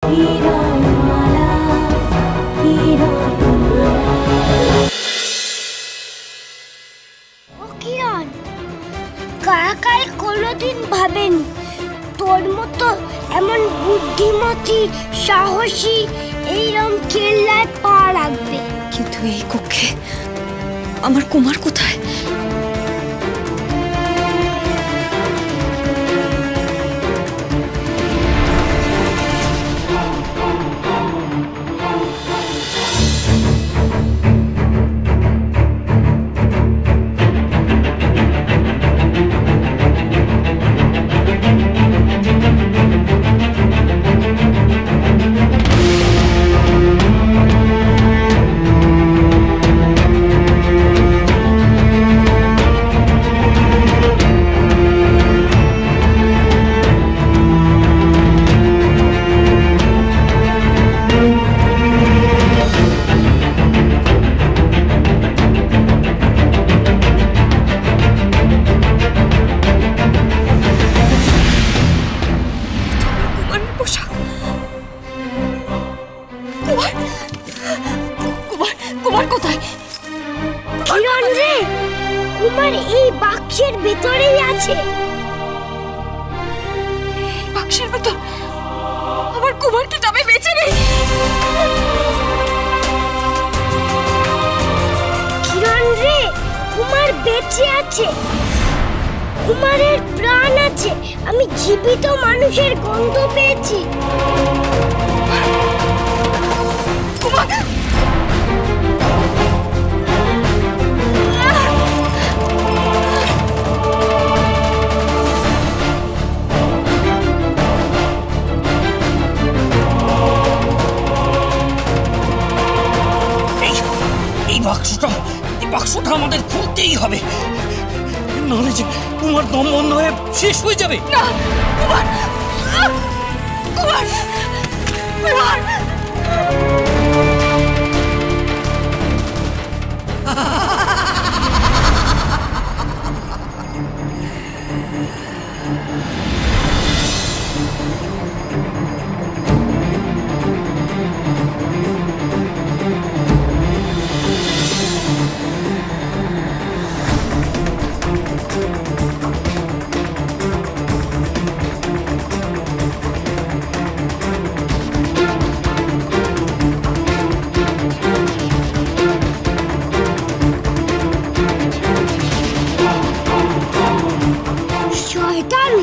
কিরণমালা কিরণমালা। ও কিরণ, কাল কোনোদিন ভাবেনি তোর মতো এমন বুদ্ধিমতী সাহসী এইরকম কেল্লায় পা রাখবে। কিন্তু এই কক্ষে আমার কুমার কোথায়? কুমার এই বাক্সের ভেতরেই আছে। বাক্সের ভেতর? আমার কুমার কি তবে বেঁচে নেই? কিরণ রে, কুমার বেঁচে আছে, কুমারের প্রাণ আছে। আমি জীবিত মানুষের গন্ধ পেয়েছি। কুমার বাক্সটা আমাদের খুলতেই হবে, নাহলে যে কুমার দম বন্ধ হয়ে শেষ হয়ে যাবে। না, কুমার কুমার কুমার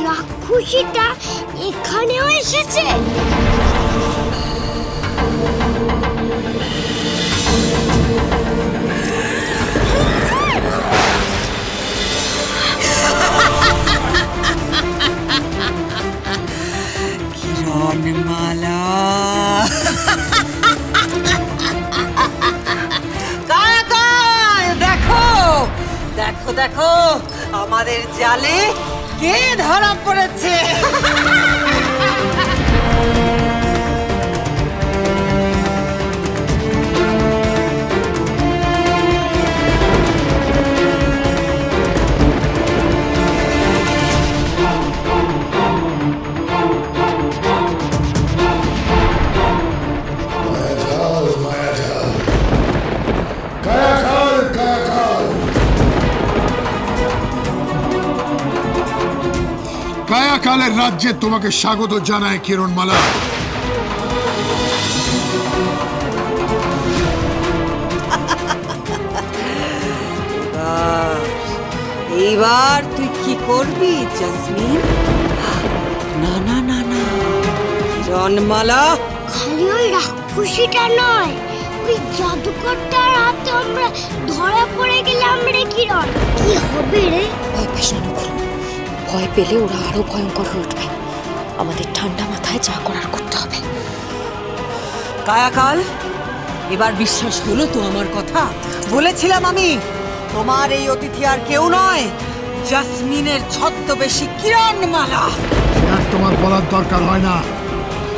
রাক্ষসীটা এখানেও এসেছে। কিরণমালা, দেখো দেখো দেখো, আমাদের জালে কে ধরা পড়েছে। কায়াকালের রাজ্যে তোমাকে স্বাগত জানায় কিরণমালা। এইবার তুই কি করবি জাসমিন? না না না না কিরণমালা, খালি ওই রাক্ষসীটা নয়, ওই জাদুকরটার হাতে আমরা ধরা পড়ে গেলাম রে কিরণ। কি হবে রে? ভয় পাস না, ভয় পেলে ওরা আরো ভয়ঙ্কর হয়ে উঠবে। আমাদের ঠান্ডা মাথায় যা করার করতে হবে। কায়াকাল, এবার বিশ্বাস হলো তো আমার কথা? বলেছিলাম আমি, তোমার এই অতিথি আর কেউ নয়, জাসমিনের ছদ্মবেশী কিরণমালা। আর তোমার বলার দরকার হয় না,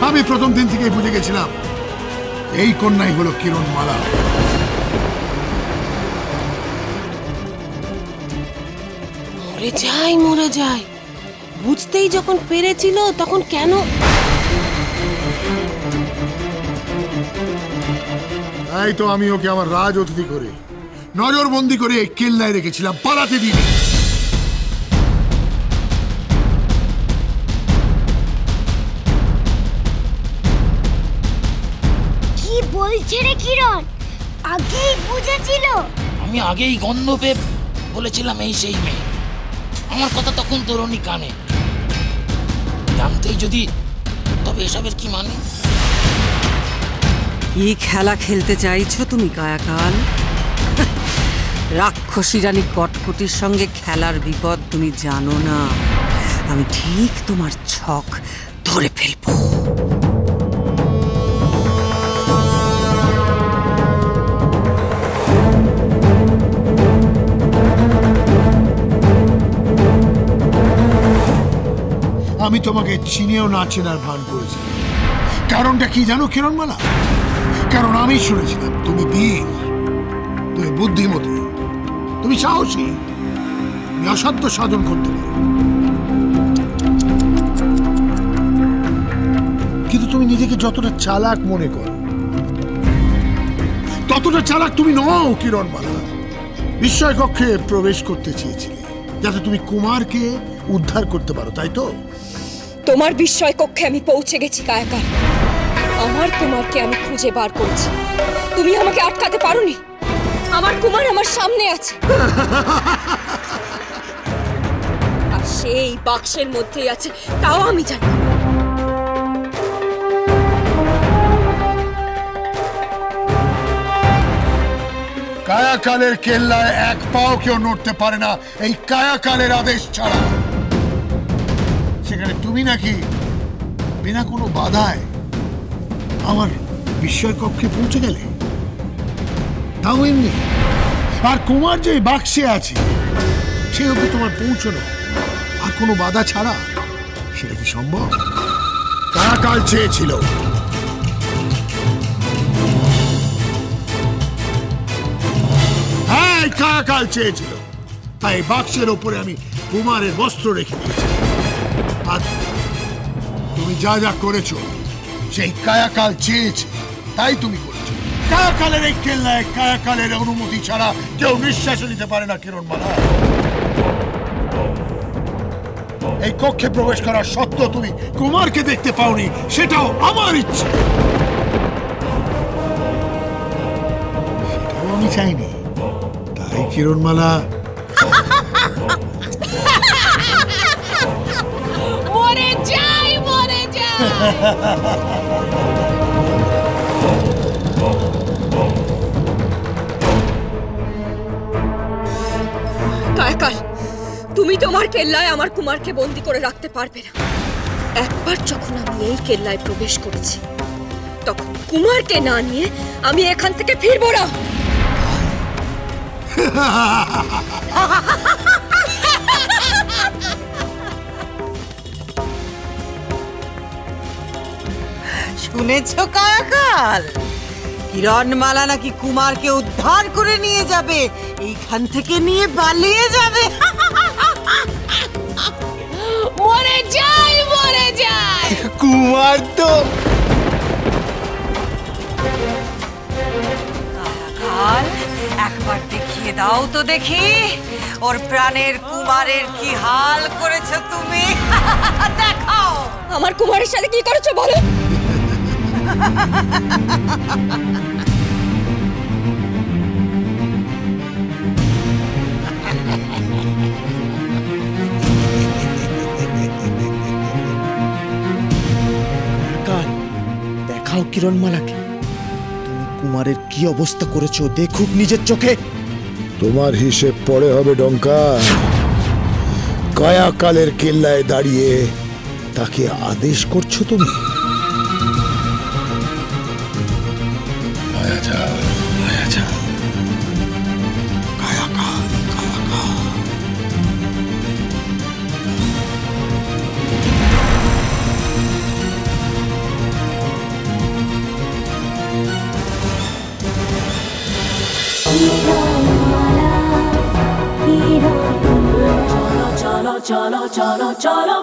আমি প্রথম দিন থেকেই বুঝে গেছিলাম এই কন্যাই হলো কিরণমালা। মরে যায় বুঝতেই যখন পেরেছিল তখন কেন তাই তো আমি ওকে আমার রাজ অতিথি করে নজরবন্দি করে কেল্লায় রেখেছিলাম, পালাতে দিইনি। কি বলছে রে কিরণ? আগেই বুঝেছিল? আমি আগেই গন্ধ পেয়ে বলেছিলাম এই সেই মেয়ে। আমার কথা তখন তরুণী কানে জানতেই যদি, তবে এসবের কি মানে? কি খেলা খেলতে চাইছো তুমি কায়াকাল? রাক্ষসী রানী কটকটির সঙ্গে খেলার বিপদ তুমি জানো না। আমি ঠিক তোমার ছক ধরে ফেলবো। আমি তোমাকে চিনেও না চেনার ভান করেছি। কারণটা কি জানো কিরণমালা? কারণ আমি শুনেছিলাম তুমি বীর, তুমি বুদ্ধিমতী, তুমি সাহসী, তুমি অসাধ্য সাধন করতে পারো। কিন্তু তুমি নিজেকে যতটা চালাক মনে করো ততটা চালাক তুমি নও কিরণমালা। বিস্ময় কক্ষে প্রবেশ করতে চেয়েছিলে যাতে তুমি কুমারকে উদ্ধার করতে পারো, তাই তো? তোমার বিস্ময় কক্ষে আমি পৌঁছে গেছি কায়াকাল। আমার কুমারকে আমি খুঁজে বার করেছি, তুমি আমাকে আটকাতে পারোনি। আমার কুমার আমার সামনে আছে, আর সেই বাক্সের মধ্যেই আছে, তাও আমি জানি। কায়াকালের কেল্লায় এক পাও কেউ নড়তে পারে না এই কায়াকালের আদেশ ছাড়া। সেখানে তুমি নাকি বিনা কোনো বাধায় আমার বিস্ময় কক্ষে পৌঁছে গেলে, তাও এমনি। আর কুমার যে বাক্সে আছে সে অব্দি তোমার পৌঁছানো আর কোনো বাধা ছাড়া, সেটা কি সম্ভব? কায়াকাল চেয়েছিল কায়াকাল চেয়েছিল, তাই বাক্সের ওপরে আমি কুমারের বস্ত্র রেখে দিয়েছি। আর তুমি যা যা করেছো সেই কায়াকাল চেয়েছে তাই তুমি করেছো। কায়াকালের এই কেল্লায় কায়াকালের অনুমতি ছাড়া কেউ নিঃশ্বাস নিতে পারে না কিরণমালা। এই কক্ষে প্রবেশ করার সত্ত্বেও তুমি কুমারকে দেখতে পাওনি, সেটাও আমার ইচ্ছে। সেটাও আমি চাইনি, তাই কিরণমালা মরে যাই, মরে যাই। কায়াকাল, তুমি তোমার কেল্লায় আমার কুমারকে বন্দি করে রাখতে পারবে না। একবার যখন আমি এই কেল্লায় প্রবেশ করেছি, তখন কুমারকে না নিয়ে আমি এখান থেকে ফিরবো না। শুনেছো কায়াকাল? কিরণমালা নাকি কুমারকে উদ্ধার করে নিয়ে যাবে, এইখান থেকে নিয়ে পালিয়ে যাবে। মরে যাই, মরে যাই। কুমার তো কায়াকাল, একবার দেখিয়ে দাও তো দেখি ওর প্রাণের কুমারের কি হাল করেছো তুমি। দেখাও আমার কুমারের সাথে কি করেছো বলো। দেখাও কিরণমালাকে তুমি কুমারের কি অবস্থা করেছো, দেখুক নিজের চোখে। তোমার হিসেব পরে হবে ডঙ্কা। কায়াকালের কেল্লায় দাঁড়িয়ে তাকে আদেশ করছো তুমি। cholo cholo cholo cholo